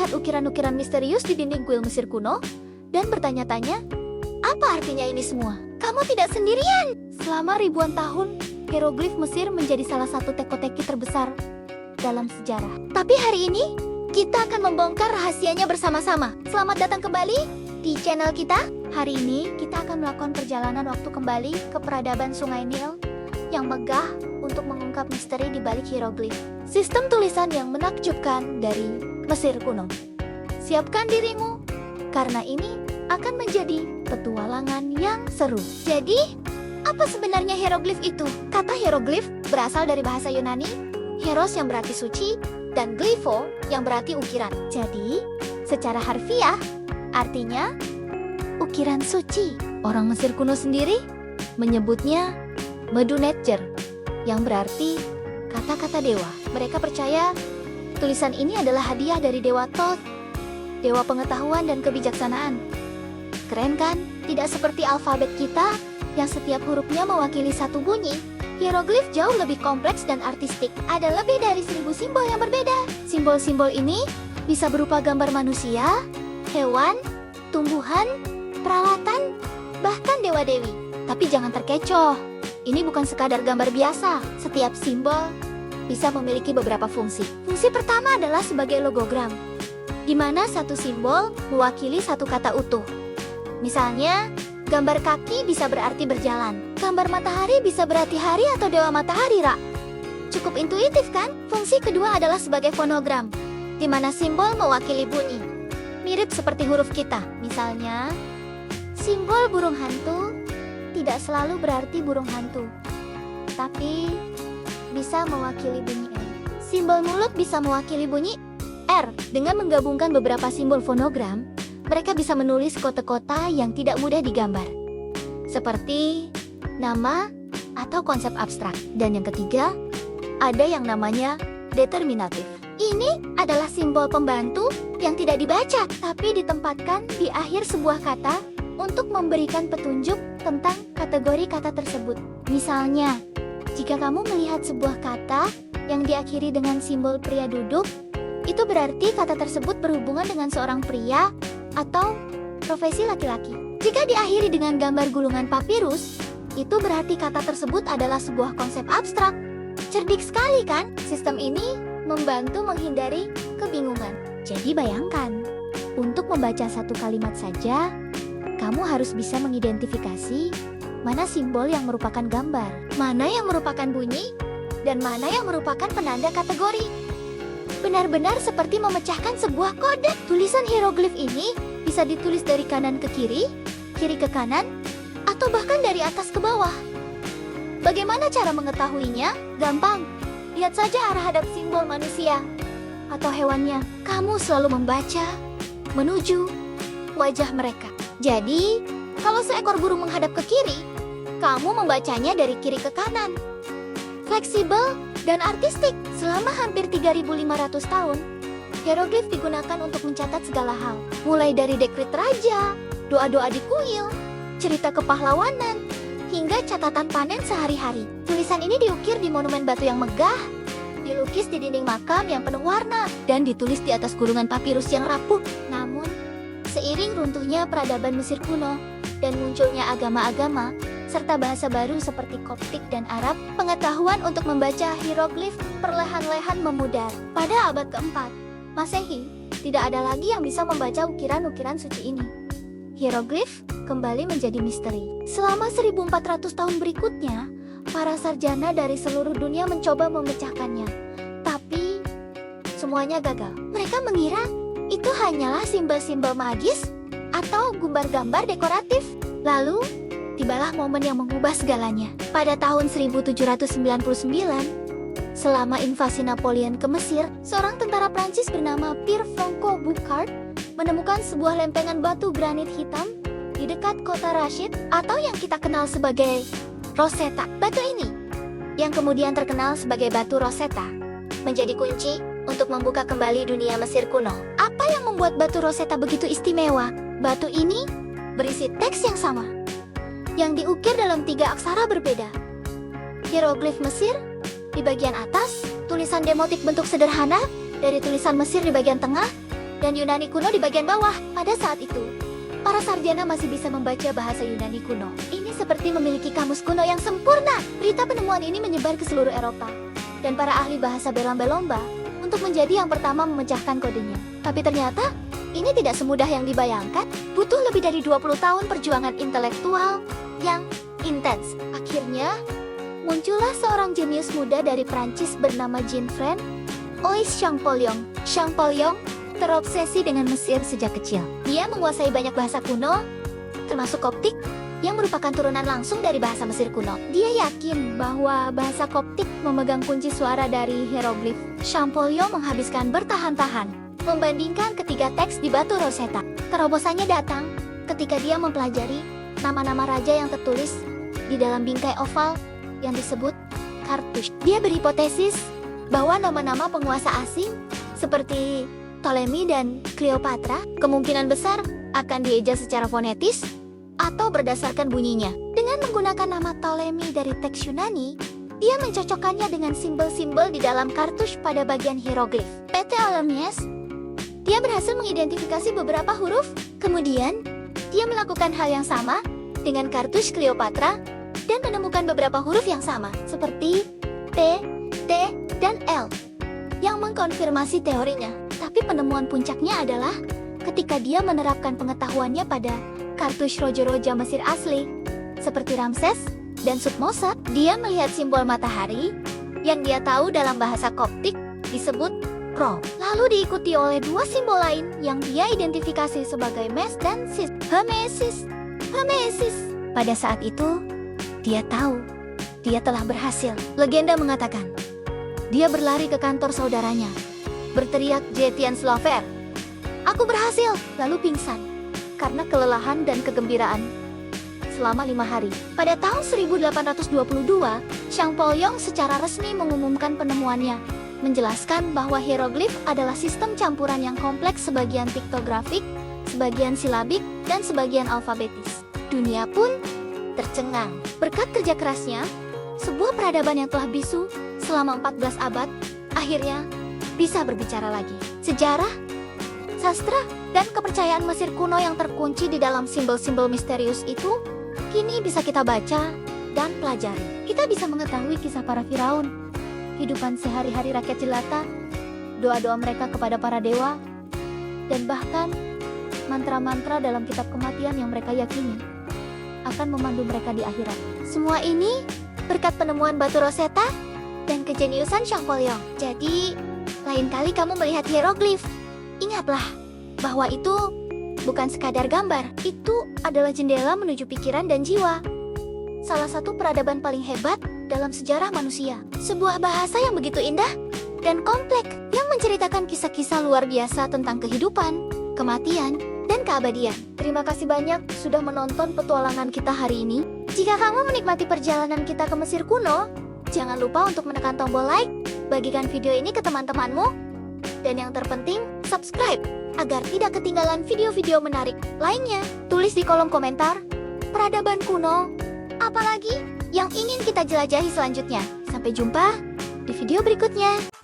melihat ukiran-ukiran misterius di dinding kuil Mesir kuno dan bertanya-tanya, apa artinya ini semua? Kamu tidak sendirian! Selama ribuan tahun, hieroglif Mesir menjadi salah satu teka-teki terbesar dalam sejarah. Tapi hari ini, kita akan membongkar rahasianya bersama-sama. Selamat datang kembali di channel kita. Hari ini, kita akan melakukan perjalanan waktu kembali ke peradaban Sungai Nil yang megah untuk mengungkap misteri di balik hieroglif. Sistem tulisan yang menakjubkan dari Mesir kuno. Siapkan dirimu, karena ini akan menjadi petualangan yang seru. Jadi, apa sebenarnya hieroglif itu? Kata hieroglif berasal dari bahasa Yunani, hieros yang berarti suci, dan glypho yang berarti ukiran. Jadi, secara harfiah, artinya ukiran suci. Orang Mesir kuno sendiri menyebutnya Medunetjer, yang berarti kata-kata dewa. Mereka percaya tulisan ini adalah hadiah dari Dewa Thoth, dewa pengetahuan dan kebijaksanaan. Keren kan? Tidak seperti alfabet kita yang setiap hurufnya mewakili satu bunyi. Hieroglif jauh lebih kompleks dan artistik. Ada lebih dari 1000 simbol yang berbeda. Simbol-simbol ini bisa berupa gambar manusia, hewan, tumbuhan, peralatan, bahkan dewa-dewi. Tapi jangan terkecoh. Ini bukan sekadar gambar biasa. Setiap simbol bisa memiliki beberapa fungsi. Fungsi pertama adalah sebagai logogram, di mana satu simbol mewakili satu kata utuh. Misalnya, gambar kaki bisa berarti berjalan. Gambar matahari bisa berarti hari atau dewa matahari, Ra. Cukup intuitif kan? Fungsi kedua adalah sebagai fonogram, di mana simbol mewakili bunyi. Mirip seperti huruf kita. Misalnya, simbol burung hantu tidak selalu berarti burung hantu, tapi bisa mewakili bunyi R. Simbol mulut bisa mewakili bunyi R. Dengan menggabungkan beberapa simbol fonogram, mereka bisa menulis kota-kota yang tidak mudah digambar, seperti nama atau konsep abstrak. Dan yang ketiga, ada yang namanya determinatif. Ini adalah simbol pembantu yang tidak dibaca, tapi ditempatkan di akhir sebuah kata untuk memberikan petunjuk tentang kategori kata tersebut. Misalnya, jika kamu melihat sebuah kata yang diakhiri dengan simbol pria duduk, itu berarti kata tersebut berhubungan dengan seorang pria atau profesi laki-laki. Jika diakhiri dengan gambar gulungan papirus, itu berarti kata tersebut adalah sebuah konsep abstrak. Cerdik sekali kan? Sistem ini membantu menghindari kebingungan. Jadi bayangkan, untuk membaca satu kalimat saja, kamu harus bisa mengidentifikasi mana simbol yang merupakan gambar, mana yang merupakan bunyi, dan mana yang merupakan penanda kategori. Benar-benar seperti memecahkan sebuah kode. Tulisan hieroglif ini bisa ditulis dari kanan ke kiri, kiri ke kanan, atau bahkan dari atas ke bawah. Bagaimana cara mengetahuinya? Gampang. Lihat saja arah hadap simbol manusia atau hewannya. Kamu selalu membaca menuju wajah mereka. Jadi, kalau seekor burung menghadap ke kiri, kamu membacanya dari kiri ke kanan. Fleksibel dan artistik. Selama hampir 3.500 tahun, hieroglif digunakan untuk mencatat segala hal. Mulai dari dekret raja, doa-doa di kuil, cerita kepahlawanan, hingga catatan panen sehari-hari. Tulisan ini diukir di monumen batu yang megah, dilukis di dinding makam yang penuh warna, dan ditulis di atas gulungan papirus yang rapuh. Namun, seiring runtuhnya peradaban Mesir kuno dan munculnya agama-agama, serta bahasa baru seperti Koptik dan Arab, pengetahuan untuk membaca hieroglif perlahan-lahan memudar. Pada abad keempat Masehi, tidak ada lagi yang bisa membaca ukiran-ukiran suci ini. Hieroglif kembali menjadi misteri. Selama 1400 tahun berikutnya, para sarjana dari seluruh dunia mencoba memecahkannya. Tapi, semuanya gagal. Mereka mengira itu hanyalah simbol-simbol magis atau gambar-gambar dekoratif. Lalu, tibalah momen yang mengubah segalanya. Pada tahun 1799, selama invasi Napoleon ke Mesir, seorang tentara Prancis bernama Pierre Francois Boucard menemukan sebuah lempengan batu granit hitam di dekat kota Rashid, atau yang kita kenal sebagai Rosetta. Batu ini, yang kemudian terkenal sebagai batu Rosetta, menjadi kunci untuk membuka kembali dunia Mesir kuno. Apa yang membuat batu Rosetta begitu istimewa? Batu ini berisi teks yang sama, yang diukir dalam 3 aksara berbeda. Hieroglif Mesir di bagian atas, tulisan demotik bentuk sederhana dari tulisan Mesir di bagian tengah, dan Yunani kuno di bagian bawah. Pada saat itu, para sarjana masih bisa membaca bahasa Yunani kuno. Ini seperti memiliki kamus kuno yang sempurna. Berita penemuan ini menyebar ke seluruh Eropa, dan para ahli bahasa berlomba-lomba untuk menjadi yang pertama memecahkan kodenya. Tapi ternyata, ini tidak semudah yang dibayangkan. Butuh lebih dari 20 tahun perjuangan intelektual yang intens. Akhirnya, muncullah seorang jenius muda dari Prancis bernama Jean-François Champollion. Champollion terobsesi dengan Mesir sejak kecil. Dia menguasai banyak bahasa kuno, termasuk Koptik, yang merupakan turunan langsung dari bahasa Mesir kuno. Dia yakin bahwa bahasa Koptik memegang kunci suara dari hieroglif. Champollion menghabiskan bertahan-tahan membandingkan ketiga teks di batu Rosetta. Terobosannya datang ketika dia mempelajari nama-nama raja yang tertulis di dalam bingkai oval yang disebut kartush. Dia berhipotesis bahwa nama-nama penguasa asing seperti Ptolemy dan Cleopatra kemungkinan besar akan dieja secara fonetis atau berdasarkan bunyinya. Dengan menggunakan nama Ptolemy dari teks Yunani, dia mencocokkannya dengan simbol-simbol di dalam kartush pada bagian hieroglif. Ptolemy, dia berhasil mengidentifikasi beberapa huruf. Kemudian, dia melakukan hal yang sama dengan kartush Cleopatra dan menemukan beberapa huruf yang sama, seperti P, T, dan L, yang mengkonfirmasi teorinya. Tapi penemuan puncaknya adalah ketika dia menerapkan pengetahuannya pada kartush raja-raja Mesir asli, seperti Ramses dan Thutmose. Dia melihat simbol matahari yang dia tahu dalam bahasa Koptik disebut Pro, lalu diikuti oleh dua simbol lain yang dia identifikasi sebagai Mes dan Sis. Hermesis. Pada saat itu, dia tahu dia telah berhasil. Legenda mengatakan, dia berlari ke kantor saudaranya, berteriak Jetian Slover, "Aku berhasil!" Lalu pingsan karena kelelahan dan kegembiraan selama 5 hari. Pada tahun 1822, Champollion secara resmi mengumumkan penemuannya, menjelaskan bahwa hieroglif adalah sistem campuran yang kompleks, sebagian piktografik, sebagian silabik, dan sebagian alfabetis. Dunia pun tercengang. Berkat kerja kerasnya, sebuah peradaban yang telah bisu selama 14 abad, akhirnya bisa berbicara lagi. Sejarah, sastra, dan kepercayaan Mesir kuno yang terkunci di dalam simbol-simbol misterius itu, kini bisa kita baca dan pelajari. Kita bisa mengetahui kisah para Firaun, kehidupan sehari-hari rakyat jelata, doa-doa mereka kepada para dewa, dan bahkan mantra-mantra dalam kitab kematian yang mereka yakini akan memandu mereka di akhirat. Semua ini berkat penemuan batu Rosetta dan kejeniusan Champollion. Jadi, lain kali kamu melihat hieroglif, ingatlah bahwa itu bukan sekadar gambar. Itu adalah jendela menuju pikiran dan jiwa. Salah satu peradaban paling hebat dalam sejarah manusia. Sebuah bahasa yang begitu indah dan kompleks yang menceritakan kisah-kisah luar biasa tentang kehidupan, kematian, dan keabadian. Terima kasih banyak sudah menonton petualangan kita hari ini. Jika kamu menikmati perjalanan kita ke Mesir kuno, jangan lupa untuk menekan tombol like, bagikan video ini ke teman-temanmu, dan yang terpenting, subscribe agar tidak ketinggalan video-video menarik lainnya. Tulis di kolom komentar, peradaban kuno, apalagi yang ingin kita jelajahi selanjutnya. Sampai jumpa di video berikutnya.